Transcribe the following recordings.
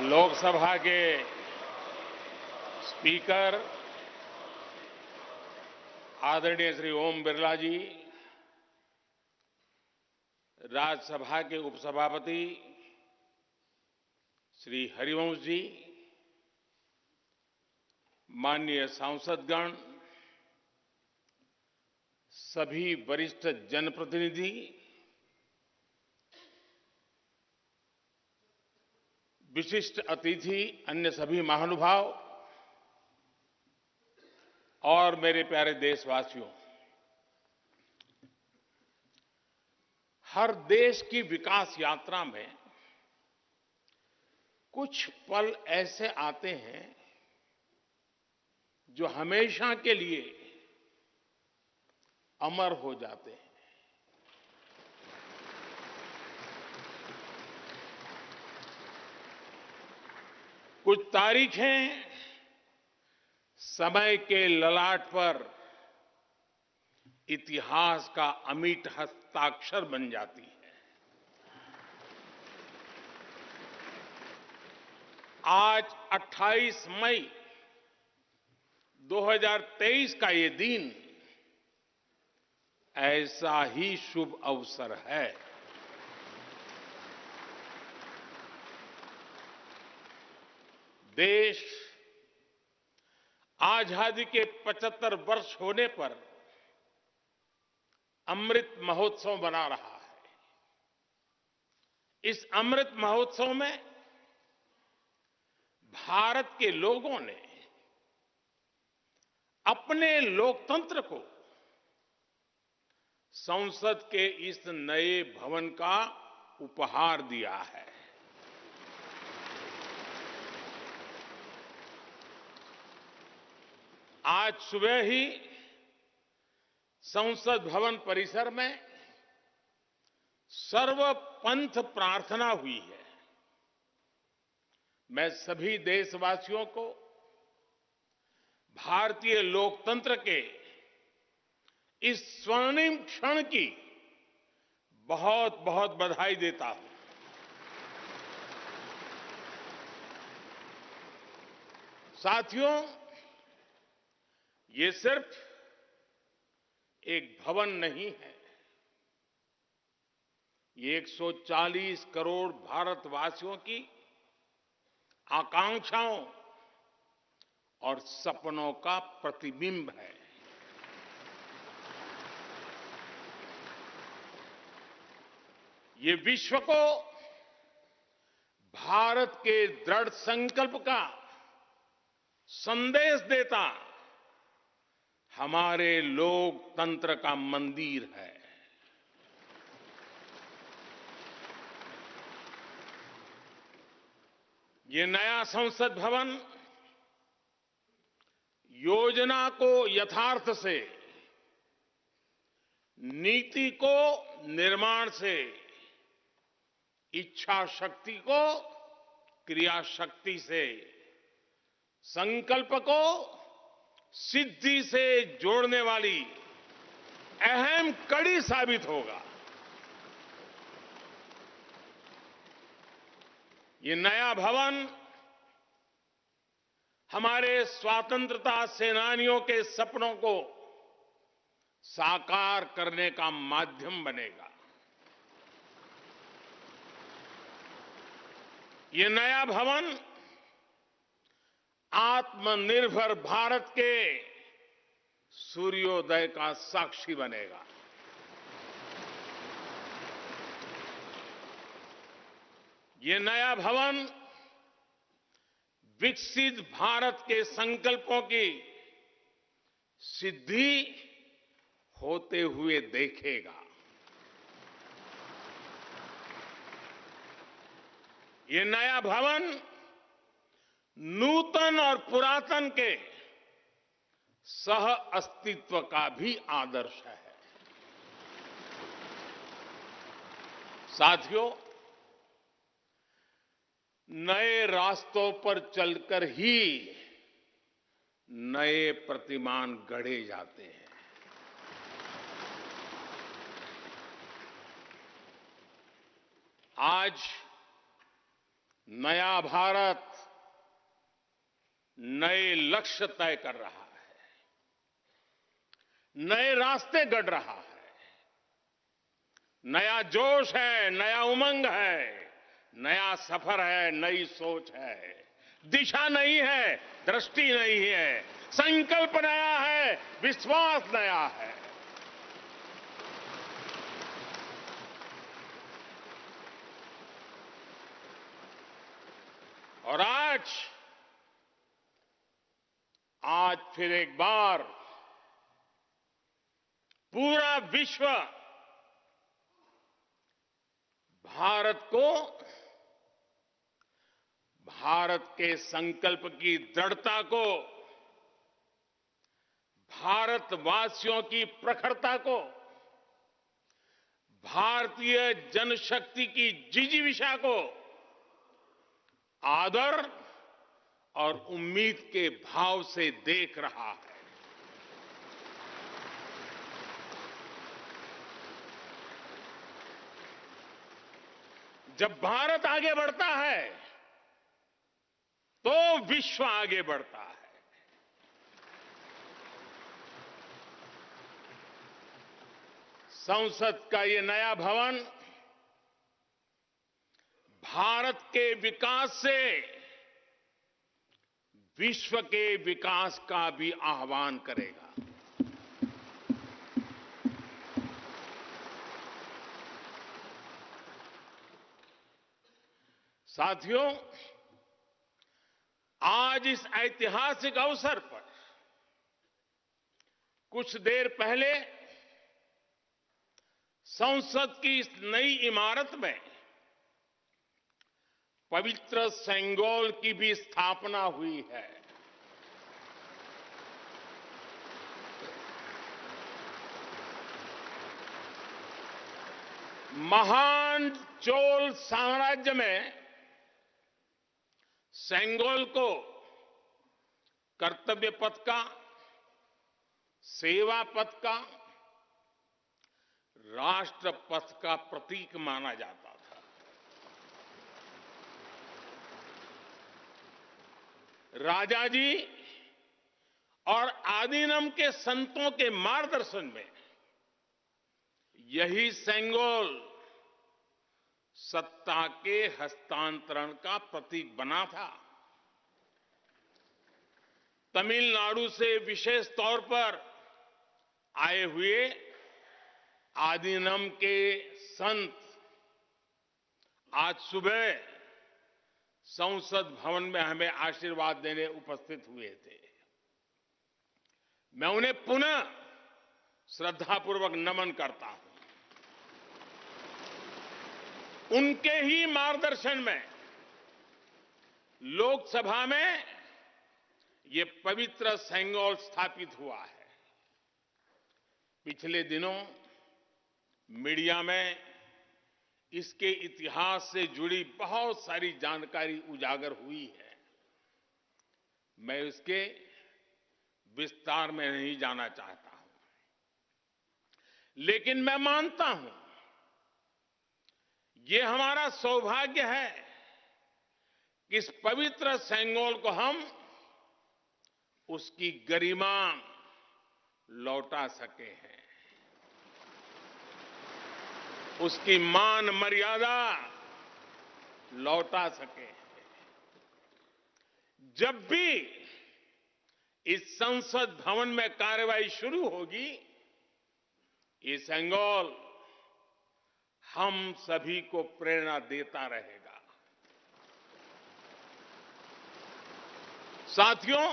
लोकसभा के स्पीकर आदरणीय श्री ओम बिरला जी, राज्यसभा के उपसभापति श्री हरिवंश जी, माननीय सांसदगण, सभी वरिष्ठ जनप्रतिनिधि, विशिष्ट अतिथि, अन्य सभी महानुभाव और मेरे प्यारे देशवासियों, हर देश की विकास यात्रा में कुछ पल ऐसे आते हैं जो हमेशा के लिए अमर हो जाते हैं। कुछ तारीखें समय के ललाट पर इतिहास का अमिट हस्ताक्षर बन जाती है। आज 28 मई 2023 का ये दिन ऐसा ही शुभ अवसर है। देश आजादी के 75 वर्ष होने पर अमृत महोत्सव मना रहा है। इस अमृत महोत्सव में भारत के लोगों ने अपने लोकतंत्र को संसद के इस नए भवन का उपहार दिया है। आज सुबह ही संसद भवन परिसर में सर्वपंथ प्रार्थना हुई है। मैं सभी देशवासियों को भारतीय लोकतंत्र के इस स्वर्णिम क्षण की बहुत बहुत बधाई देता हूं। साथियों, ये सिर्फ एक भवन नहीं है, ये 140 करोड़ भारतवासियों की आकांक्षाओं और सपनों का प्रतिबिंब है। ये विश्व को भारत के दृढ़ संकल्प का संदेश देता हमारे लोकतंत्र का मंदिर है। ये नया संसद भवन योजना को यथार्थ से, नीति को निर्माण से, इच्छा शक्ति को क्रिया शक्ति से, संकल्प को सिद्धि से जोड़ने वाली अहम कड़ी साबित होगा। ये नया भवन हमारे स्वतंत्रता सेनानियों के सपनों को साकार करने का माध्यम बनेगा। ये नया भवन आत्मनिर्भर भारत के सूर्योदय का साक्षी बनेगा। ये नया भवन विकसित भारत के संकल्पों की सिद्धि होते हुए देखेगा। ये नया भवन नूतन और पुरातन के सह अस्तित्व का भी आदर्श है। साथियों, नए रास्तों पर चलकर ही नए प्रतिमान गढ़े जाते हैं। आज नया भारत नए लक्ष्य तय कर रहा है, नए रास्ते गढ़ रहा है। नया जोश है, नया उमंग है, नया सफर है, नई सोच है। दिशा नई है, दृष्टि नई है, संकल्प नया है, विश्वास नया है। और आज फिर एक बार पूरा विश्व भारत को, भारत के संकल्प की दृढ़ता को, भारतवासियों की प्रखरता को, भारतीय जनशक्ति की जिजीविषा को आदर और उम्मीद के भाव से देख रहा है। जब भारत आगे बढ़ता है तो विश्व आगे बढ़ता है। संसद का ये नया भवन भारत के विकास से विश्व के विकास का भी आह्वान करेगा। साथियों, आज इस ऐतिहासिक अवसर पर कुछ देर पहले संसद की इस नई इमारत में पवित्र सेंगोल की भी स्थापना हुई है। महान चोल साम्राज्य में सेंगोल को कर्तव्य पथ का, सेवा पथ का, राष्ट्र पथ का प्रतीक माना जाता था। राजा जी और आदीनम के संतों के मार्गदर्शन में यही सेंगोल सत्ता के हस्तांतरण का प्रतीक बना था। तमिलनाडु से विशेष तौर पर आए हुए आदीनम के संत आज सुबह संसद भवन में हमें आशीर्वाद देने उपस्थित हुए थे। मैं उन्हें पुनः श्रद्धापूर्वक नमन करता हूं। उनके ही मार्गदर्शन में लोकसभा में ये पवित्र सेंगोल स्थापित हुआ है। पिछले दिनों मीडिया में इसके इतिहास से जुड़ी बहुत सारी जानकारी उजागर हुई है। मैं इसके विस्तार में नहीं जाना चाहता हूं, लेकिन मैं मानता हूं ये हमारा सौभाग्य है कि इस पवित्र सेंगोल को हम उसकी गरिमा लौटा सके हैं, उसकी मान मर्यादा लौटा सके हैं। जब भी इस संसद भवन में कार्यवाही शुरू होगी, ये सेंगोल हम सभी को प्रेरणा देता रहेगा। साथियों,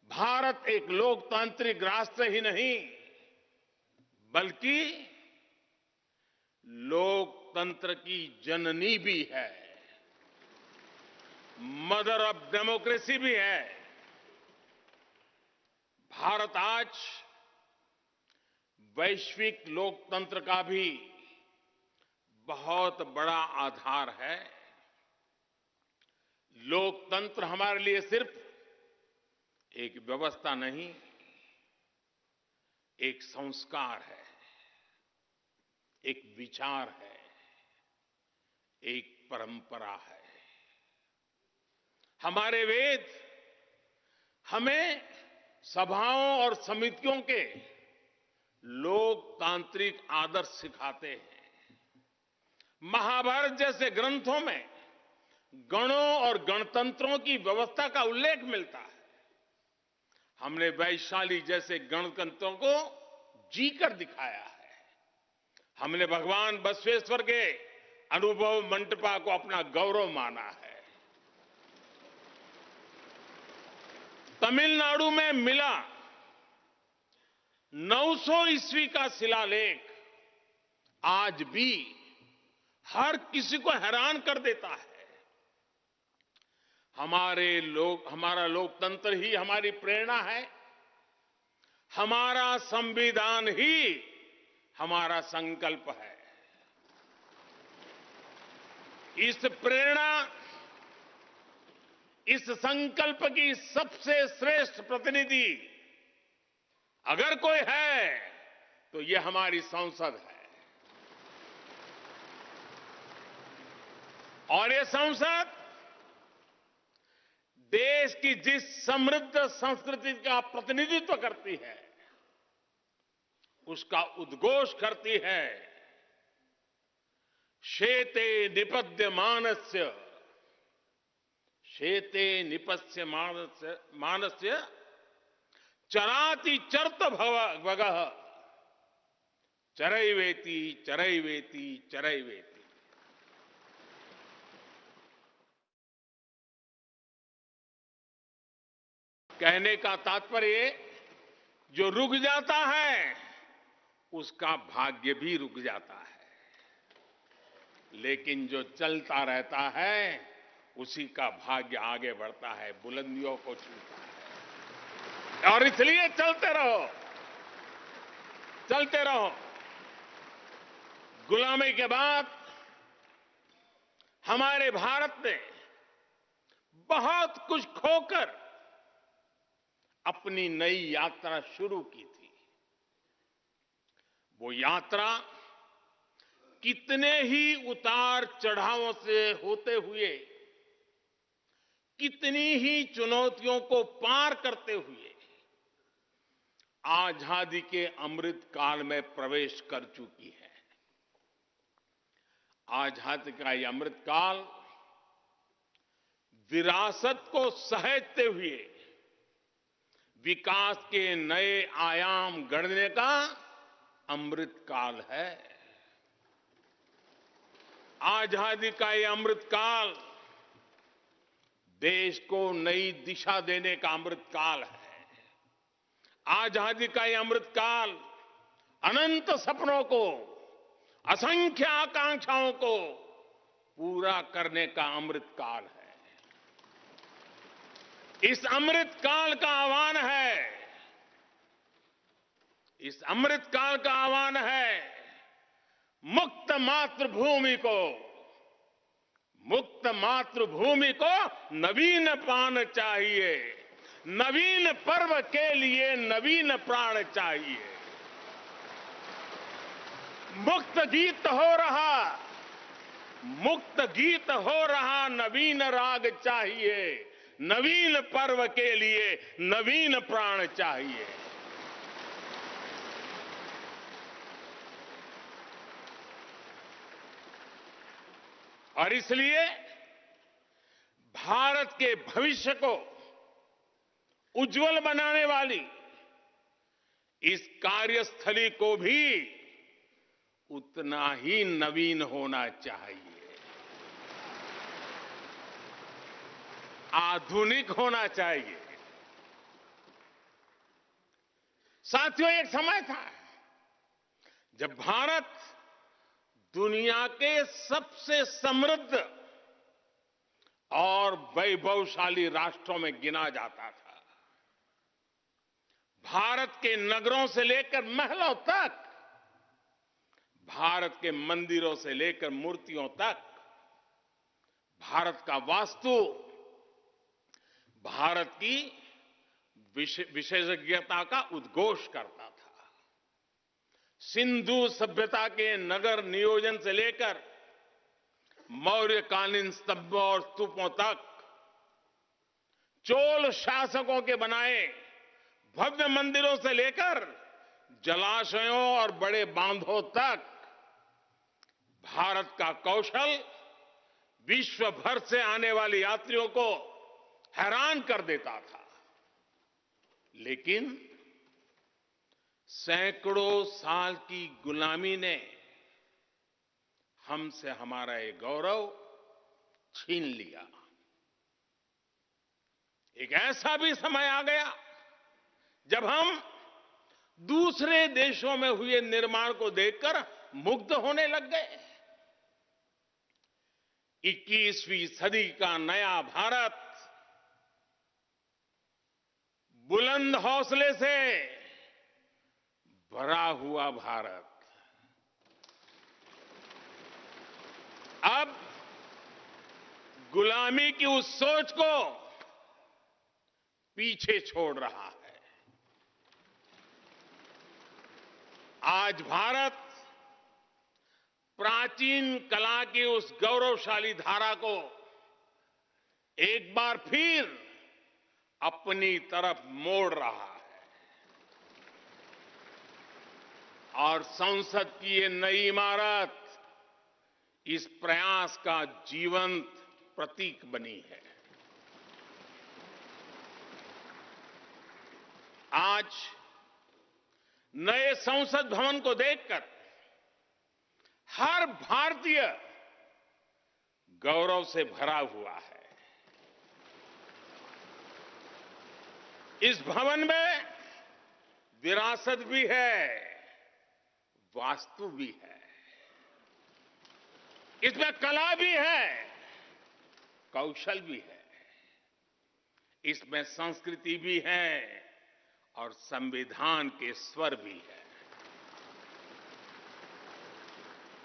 भारत एक लोकतांत्रिक राष्ट्र ही नहीं बल्कि लोकतंत्र की जननी भी है, मदर ऑफ डेमोक्रेसी भी है। भारत आज वैश्विक लोकतंत्र का भी बहुत बड़ा आधार है। लोकतंत्र हमारे लिए सिर्फ एक व्यवस्था नहीं, एक संस्कार है, एक विचार है, एक परंपरा है। हमारे वेद हमें सभाओं और समितियों के लोकतांत्रिक आदर्श सिखाते हैं। महाभारत जैसे ग्रंथों में गणों और गणतंत्रों की व्यवस्था का उल्लेख मिलता है। हमने वैशाली जैसे गणतंत्रों को जीकर दिखाया है। हमने भगवान बसवेश्वर के अनुभव मंटपा को अपना गौरव माना है। तमिलनाडु में मिला 900 ईस्वी का शिलालेख आज भी हर किसी को हैरान कर देता है। हमारा लोकतंत्र ही हमारी प्रेरणा है। हमारा संविधान ही हमारा संकल्प है। इस प्रेरणा, इस संकल्प की सबसे श्रेष्ठ प्रतिनिधि अगर कोई है तो ये हमारी संसद है। और ये संसद देश की जिस समृद्ध संस्कृति का प्रतिनिधित्व करती है, उसका उद्घोष करती है। शेते निपद्यमानस्य, शेते निपस्य मानस्य चराति चर्त भगः चरैवेति चरैवेति चरैवेति। कहने का तात्पर्य, जो रुक जाता है उसका भाग्य भी रुक जाता है, लेकिन जो चलता रहता है उसी का भाग्य आगे बढ़ता है, बुलंदियों को छूता है। और इसलिए चलते रहो, चलते रहो। गुलामी के बाद हमारे भारत ने बहुत कुछ खोकर अपनी नई यात्रा शुरू की थी। वो यात्रा कितने ही उतार चढ़ावों से होते हुए, कितनी ही चुनौतियों को पार करते हुए आजादी के अमृत काल में प्रवेश कर चुकी है। आजादी का ये अमृत काल विरासत को सहेजते हुए विकास के नए आयाम गढ़ने का अमृत काल है। आजादी का ये अमृत काल देश को नई दिशा देने का अमृत काल है। आजादी का ये अमृत काल अनंत सपनों को, असंख्य आकांक्षाओं को पूरा करने का अमृत काल है। इस अमृत काल का आह्वान है, इस अमृत काल का आह्वान है मुक्त मातृभूमि को, मुक्त मातृभूमि को नवीन प्राण चाहिए, नवीन पर्व के लिए नवीन प्राण चाहिए। मुक्त गीत हो रहा, मुक्त गीत हो रहा नवीन राग चाहिए, नवीन पर्व के लिए नवीन प्राण चाहिए। और इसलिए भारत के भविष्य को उज्जवल बनाने वाली इस कार्यस्थली को भी उतना ही नवीन होना चाहिए, आधुनिक होना चाहिए। साथियों, एक समय था जब भारत दुनिया के सबसे समृद्ध और वैभवशाली राष्ट्रों में गिना जाता था। भारत के नगरों से लेकर महलों तक, भारत के मंदिरों से लेकर मूर्तियों तक, भारत का वास्तु भारत की विशेषज्ञता का उद्घोष करता था। सिंधु सभ्यता के नगर नियोजन से लेकर मौर्यकालीन स्तंभों और स्तूपों तक, चोल शासकों के बनाए भव्य मंदिरों से लेकर जलाशयों और बड़े बांधों तक भारत का कौशल विश्व भर से आने वाले यात्रियों को हैरान कर देता था। लेकिन सैकड़ों साल की गुलामी ने हमसे हमारा ये गौरव छीन लिया। एक ऐसा भी समय आ गया जब हम दूसरे देशों में हुए निर्माण को देखकर मुग्ध होने लग गए। 21वीं सदी का नया भारत बुलंद हौसले से भरा हुआ भारत अब गुलामी की उस सोच को पीछे छोड़ रहा है। आज भारत प्राचीन कला की उस गौरवशाली धारा को एक बार फिर अपनी तरफ मोड़ रहा है और संसद की ये नई इमारत इस प्रयास का जीवंत प्रतीक बनी है। आज नए संसद भवन को देखकर हर भारतीय गौरव से भरा हुआ है। इस भवन में विरासत भी है, वास्तु भी है, इसमें कला भी है, कौशल भी है, इसमें संस्कृति भी है और संविधान के स्वर भी है।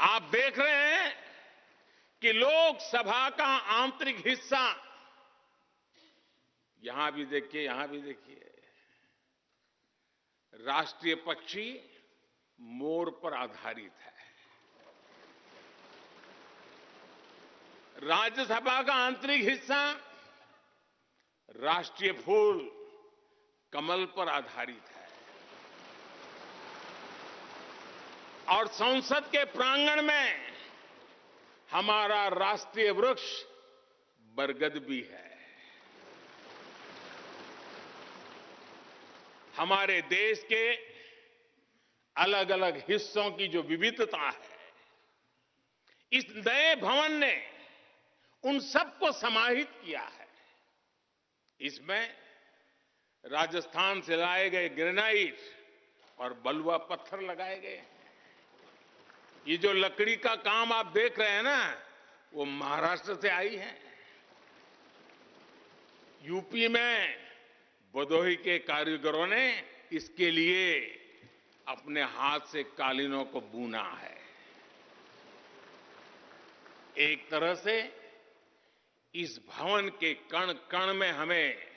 आप देख रहे हैं कि लोकसभा का आंतरिक हिस्सा, यहां भी देखिए, यहां भी देखिए, राष्ट्रीय पक्षी मोर पर आधारित है। राज्यसभा का आंतरिक हिस्सा राष्ट्रीय फूल कमल पर आधारित है और संसद के प्रांगण में हमारा राष्ट्रीय वृक्ष बरगद भी है। हमारे देश के अलग अलग हिस्सों की जो विविधता है, इस नए भवन ने उन सबको समाहित किया है। इसमें राजस्थान से लाए गए ग्रेनाइट और बलुआ पत्थर लगाए गए हैं। ये जो लकड़ी का काम आप देख रहे हैं ना, वो महाराष्ट्र से आई है। यूपी में भदोही के कारीगरों ने इसके लिए अपने हाथ से कालीनों को बुना है। एक तरह से इस भवन के कण कण में हमें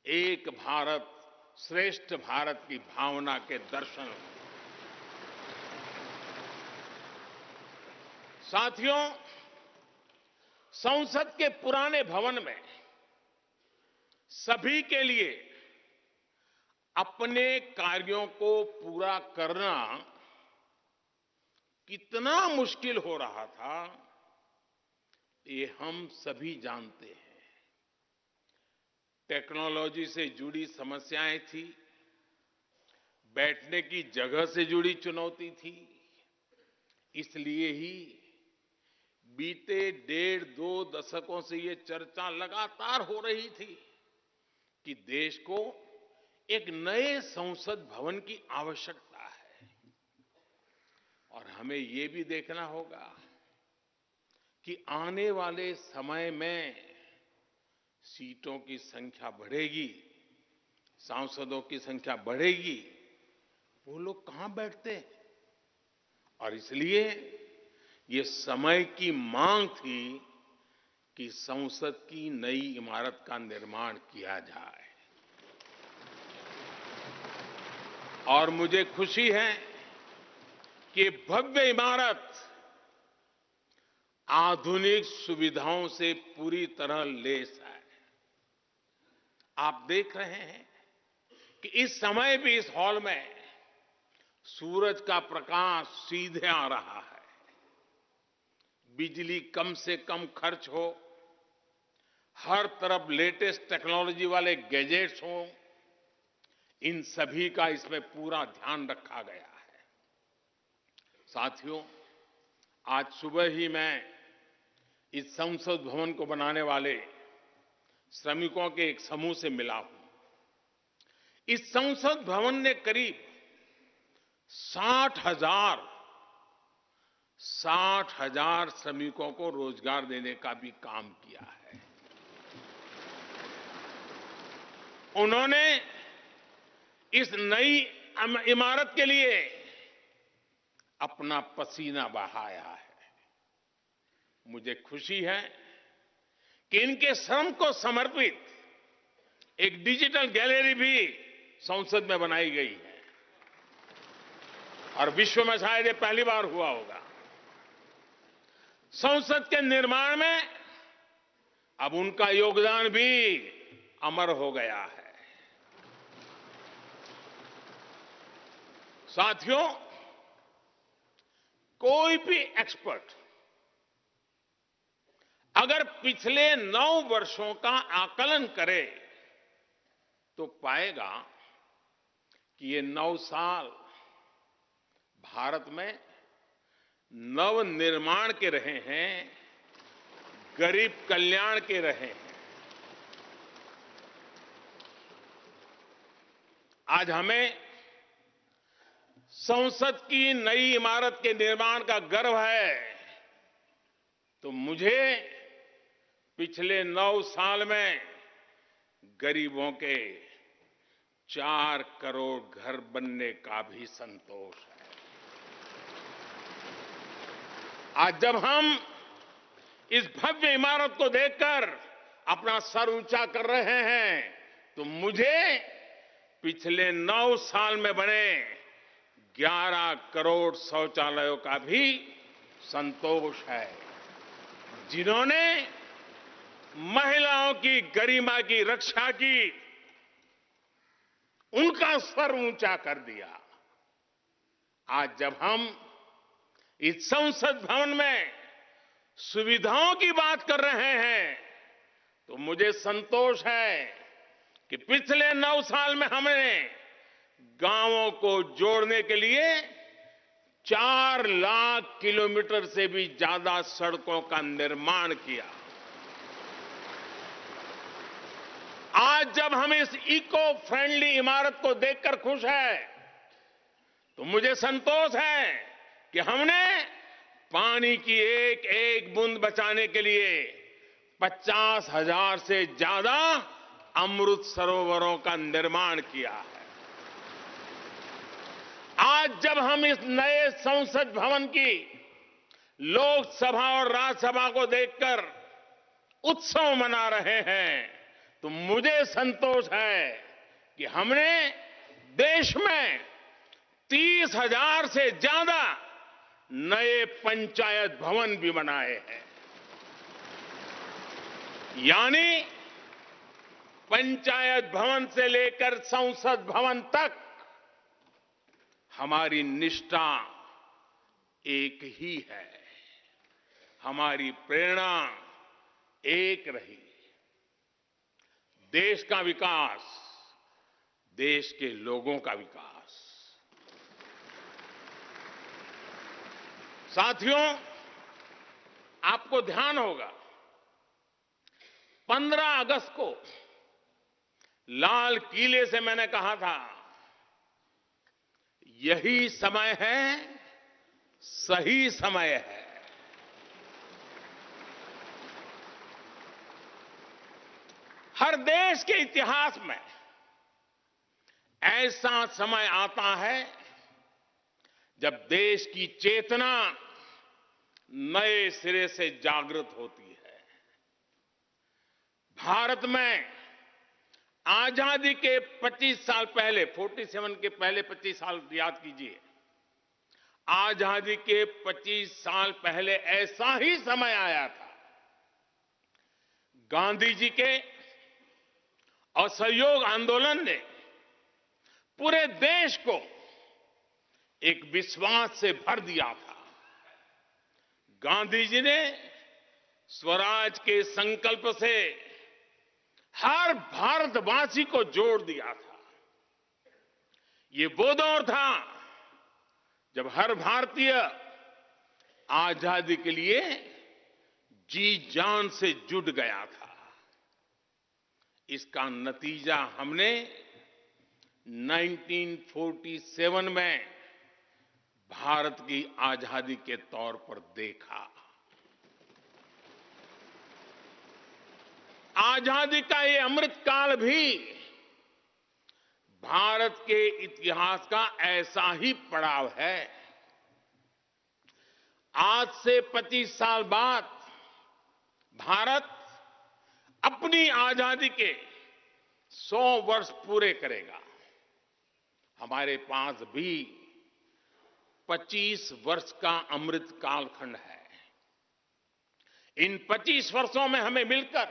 एक भारत श्रेष्ठ भारत की भावना के दर्शन। साथियों, संसद के पुराने भवन में सभी के लिए अपने कार्यों को पूरा करना कितना मुश्किल हो रहा था, ये हम सभी जानते हैं। टेक्नोलॉजी से जुड़ी समस्याएं थी, बैठने की जगह से जुड़ी चुनौती थी। इसलिए ही बीते 1.5-2 दशकों से ये चर्चा लगातार हो रही थी कि देश को एक नए संसद भवन की आवश्यकता है। और हमें ये भी देखना होगा कि आने वाले समय में सीटों की संख्या बढ़ेगी, सांसदों की संख्या बढ़ेगी, वो लोग कहां बैठते हैं? और इसलिए ये समय की मांग थी कि संसद की नई इमारत का निर्माण किया जाए। और मुझे खुशी है कि भव्य इमारत आधुनिक सुविधाओं से पूरी तरह लैस है। आप देख रहे हैं कि इस समय भी इस हॉल में सूरज का प्रकाश सीधे आ रहा है। बिजली कम से कम खर्च हो, हर तरफ लेटेस्ट टेक्नोलॉजी वाले गैजेट्स हों, इन सभी का इसमें पूरा ध्यान रखा गया है। साथियों, आज सुबह ही मैं इस संसद भवन को बनाने वाले श्रमिकों के एक समूह से मिला हूं। इस संसद भवन ने करीब 60,000 श्रमिकों को रोजगार देने का भी काम किया है। उन्होंने इस नई इमारत के लिए अपना पसीना बहाया है। मुझे खुशी है कि इनके श्रम को समर्पित एक डिजिटल गैलरी भी संसद में बनाई गई है और विश्व में शायद ये पहली बार हुआ होगा। संसद के निर्माण में अब उनका योगदान भी अमर हो गया है। साथियों, कोई भी एक्सपर्ट अगर पिछले 9 वर्षों का आकलन करे तो पाएगा कि ये 9 साल भारत में नव निर्माण के रहे हैं, गरीब कल्याण के रहे हैं। आज हमें संसद की नई इमारत के निर्माण का गर्व है, तो मुझे पिछले 9 साल में गरीबों के 4 करोड़ घर बनने का भी संतोष है। आज जब हम इस भव्य इमारत को देखकर अपना सर ऊंचा कर रहे हैं, तो मुझे पिछले 9 साल में बने 11 करोड़ शौचालयों का भी संतोष है, जिन्होंने महिलाओं की गरिमा की रक्षा की, उनका सर ऊंचा कर दिया। आज जब हम इस संसद भवन में सुविधाओं की बात कर रहे हैं, तो मुझे संतोष है कि पिछले 9 साल में हमने गांवों को जोड़ने के लिए 4 लाख किलोमीटर से भी ज्यादा सड़कों का निर्माण किया। आज जब हम इस इको फ्रेंडली इमारत को देखकर खुश हैं, तो मुझे संतोष है कि हमने पानी की एक एक बूंद बचाने के लिए 50,000 से ज्यादा अमृत सरोवरों का निर्माण किया है। आज जब हम इस नए संसद भवन की लोकसभा और राज्यसभा को देखकर उत्सव मना रहे हैं, तो मुझे संतोष है कि हमने देश में 30,000 से ज्यादा नए पंचायत भवन भी बनाए हैं। यानी पंचायत भवन से लेकर संसद भवन तक हमारी निष्ठा एक ही है, हमारी प्रेरणा एक रही। देश का विकास, देश के लोगों का विकास। साथियों, आपको ध्यान होगा 15 अगस्त को लाल किले से मैंने कहा था, यही समय है, सही समय है। हर देश के इतिहास में ऐसा समय आता है जब देश की चेतना नए सिरे से जागृत होती है। भारत में आजादी के 25 साल पहले, 47 के पहले 25 साल याद कीजिए, आजादी के 25 साल पहले ऐसा ही समय आया था। गांधी जी के असहयोग आंदोलन ने पूरे देश को एक विश्वास से भर दिया था। गांधी जी ने स्वराज के संकल्प से हर भारतवासी को जोड़ दिया था। ये वो दौर था जब हर भारतीय आजादी के लिए जी जान से जुट गया था। इसका नतीजा हमने 1947 में भारत की आजादी के तौर पर देखा। आजादी का ये अमृतकाल भी भारत के इतिहास का ऐसा ही पड़ाव है। आज से 25 साल बाद भारत अपनी आजादी के 100 वर्ष पूरे करेगा। हमारे पास भी 25 वर्ष का अमृत कालखंड है। इन 25 वर्षों में हमें मिलकर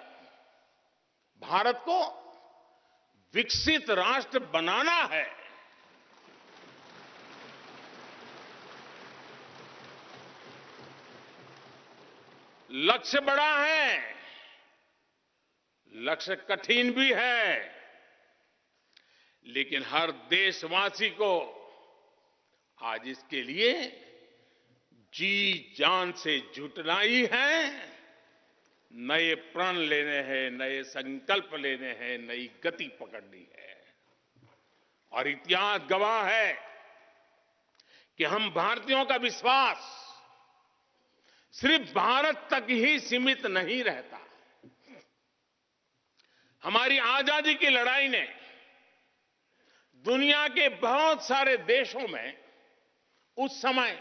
भारत को विकसित राष्ट्र बनाना है। लक्ष्य बड़ा है, लक्ष्य कठिन भी है, लेकिन हर देशवासी को आज इसके लिए जी जान से जुटना ही है। नए प्रण लेने हैं, नए संकल्प लेने हैं, नई गति पकड़नी है। और इतिहास गवाह है कि हम भारतीयों का विश्वास सिर्फ भारत तक ही सीमित नहीं रहता। हमारी आजादी की लड़ाई ने दुनिया के बहुत सारे देशों में उस समय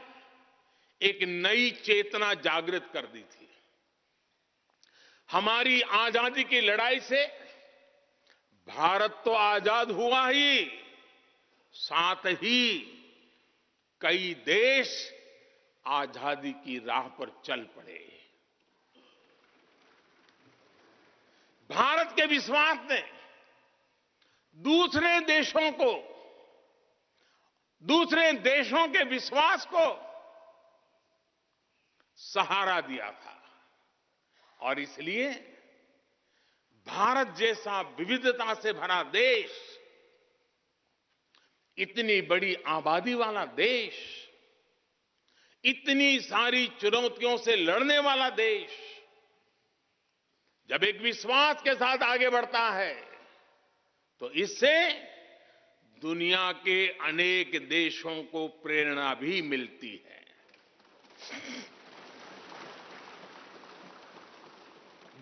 एक नई चेतना जागृत कर दी थी। हमारी आजादी की लड़ाई से भारत तो आजाद हुआ ही, साथ ही कई देश आजादी की राह पर चल पड़े। भारत के विश्वास ने दूसरे देशों के विश्वास को सहारा दिया था। और इसलिए भारत जैसा विविधता से भरा देश, इतनी बड़ी आबादी वाला देश, इतनी सारी चुनौतियों से लड़ने वाला देश जब एक विश्वास के साथ आगे बढ़ता है तो इससे दुनिया के अनेक देशों को प्रेरणा भी मिलती है।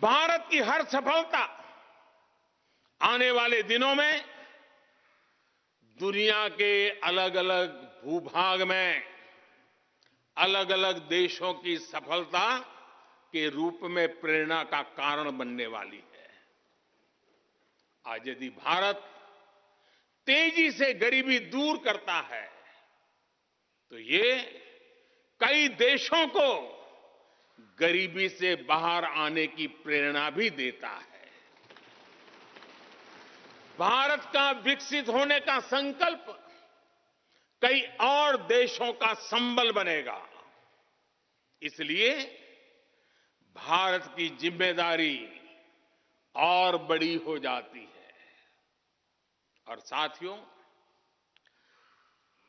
भारत की हर सफलता आने वाले दिनों में दुनिया के अलग अलग भूभाग में अलग अलग देशों की सफलता के रूप में प्रेरणा का कारण बनने वाली है। आज यदि भारत तेजी से गरीबी दूर करता है तो ये कई देशों को गरीबी से बाहर आने की प्रेरणा भी देता है। भारत का विकसित होने का संकल्प कई और देशों का संबल बनेगा। इसलिए भारत की जिम्मेदारी और बड़ी हो जाती है। और साथियों,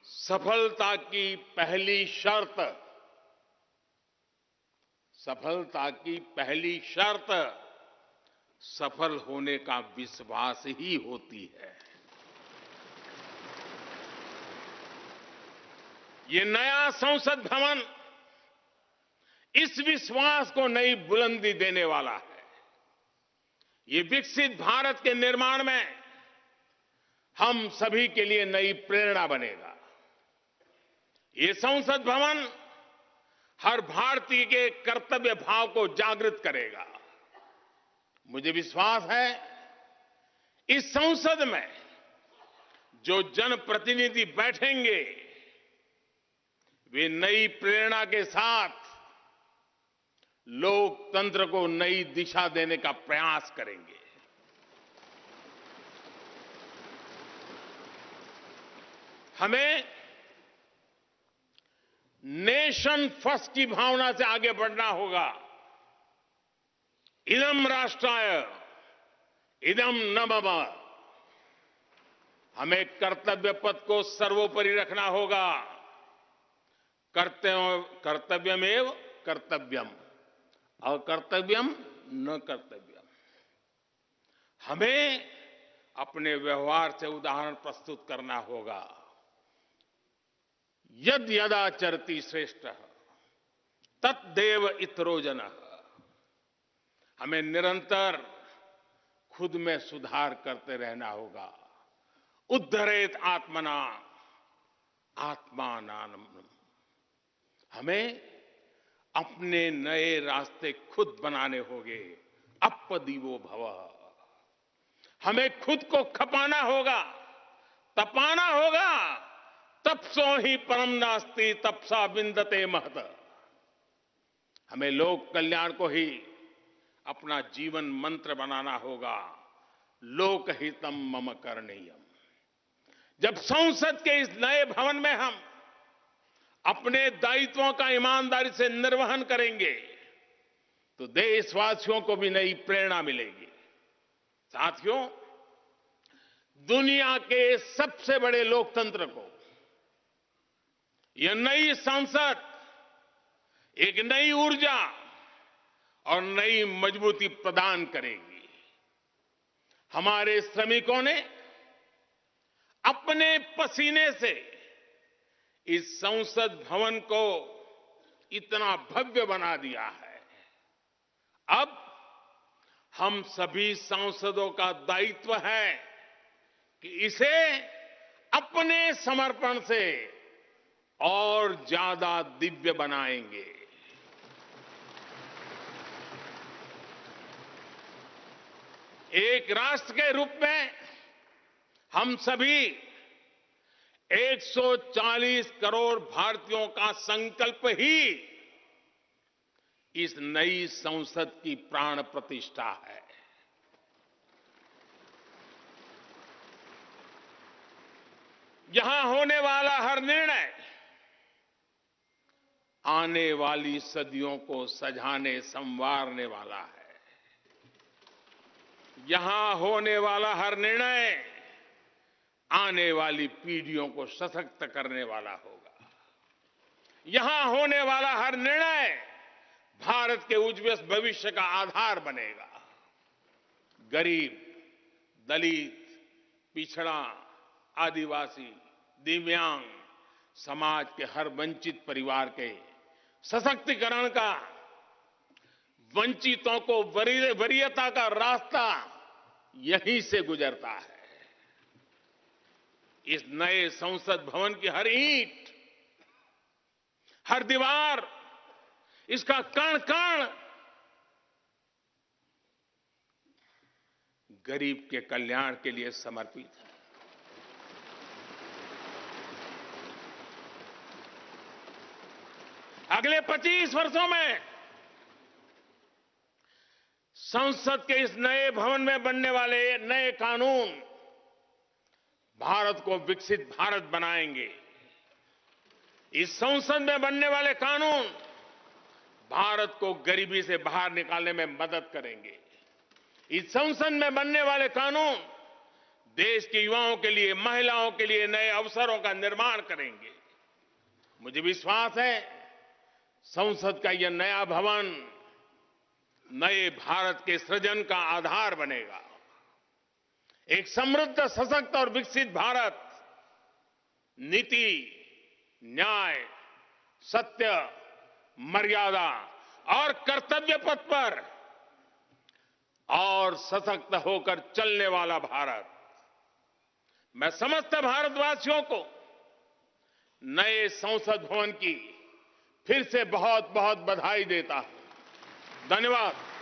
सफलता की पहली शर्त सफल होने का विश्वास ही होती है। ये नया संसद भवन इस विश्वास को नई बुलंदी देने वाला है। ये विकसित भारत के निर्माण में हम सभी के लिए नई प्रेरणा बनेगा। ये संसद भवन हर भारतीय के कर्तव्य भाव को जागृत करेगा। मुझे विश्वास है इस संसद में जो जनप्रतिनिधि बैठेंगे वे नई प्रेरणा के साथ लोकतंत्र को नई दिशा देने का प्रयास करेंगे। हमें नेशन फर्स्ट की भावना से आगे बढ़ना होगा। इदम राष्ट्राय इदम न मम। हमें कर्तव्य पथ को सर्वोपरि रखना होगा। कर्तव्यमेव कर्तव्यम अकर्तव्यम न कर्तव्यम। हमें अपने व्यवहार से उदाहरण प्रस्तुत करना होगा। यद यदाचरति श्रेष्ठः तद्देव इतरो जनः। हमें निरंतर खुद में सुधार करते रहना होगा। उद्धरेत आत्मना आत्मानानम। हमें अपने नए रास्ते खुद बनाने होंगे। अपदीवो भवः। हमें खुद को खपाना होगा, तपाना होगा। तपसो ही परम नास्ति तपसा विंदते महत। हमें लोक कल्याण को ही अपना जीवन मंत्र बनाना होगा। लोकहितम मम करणीयम। जब संसद के इस नए भवन में हम अपने दायित्वों का ईमानदारी से निर्वहन करेंगे तो देशवासियों को भी नई प्रेरणा मिलेगी। साथियों, दुनिया के सबसे बड़े लोकतंत्र को यह नई संसद एक नई ऊर्जा और नई मजबूती प्रदान करेगी। हमारे श्रमिकों ने अपने पसीने से इस संसद भवन को इतना भव्य बना दिया है। अब हम सभी सांसदों का दायित्व है कि इसे अपने समर्पण से और ज्यादा दिव्य बनाएंगे। एक राष्ट्र के रूप में हम सभी 140 करोड़ भारतीयों का संकल्प ही इस नई संसद की प्राण प्रतिष्ठा है। यहां होने वाला हर निर्णय आने वाली सदियों को सजाने संवारने वाला है। यहां होने वाला हर निर्णय आने वाली पीढ़ियों को सशक्त करने वाला होगा। यहां होने वाला हर निर्णय भारत के उज्ज्वल भविष्य का आधार बनेगा। गरीब, दलित, पिछड़ा, आदिवासी, दिव्यांग समाज के हर वंचित परिवार के सशक्तिकरण का, वंचितों को वरीयता का रास्ता यहीं से गुजरता है। इस नए संसद भवन की हर ईंट, हर दीवार, इसका कण कण गरीब के कल्याण के लिए समर्पित है। अगले 25 वर्षों में संसद के इस नए भवन में बनने वाले नए कानून भारत को विकसित भारत बनाएंगे। इस संसद में बनने वाले कानून भारत को गरीबी से बाहर निकालने में मदद करेंगे। इस संसद में बनने वाले कानून देश के युवाओं के लिए, महिलाओं के लिए नए अवसरों का निर्माण करेंगे। मुझे विश्वास है संसद का यह नया भवन नए भारत के सृजन का आधार बनेगा। एक समृद्ध, सशक्त और विकसित भारत नीति, न्याय, सत्य, मर्यादा और कर्तव्य पथ पर और सशक्त होकर चलने वाला भारत। मैं समस्त भारतवासियों को नए संसद भवन की फिर से बहुत बहुत बधाई देता हूं। धन्यवाद।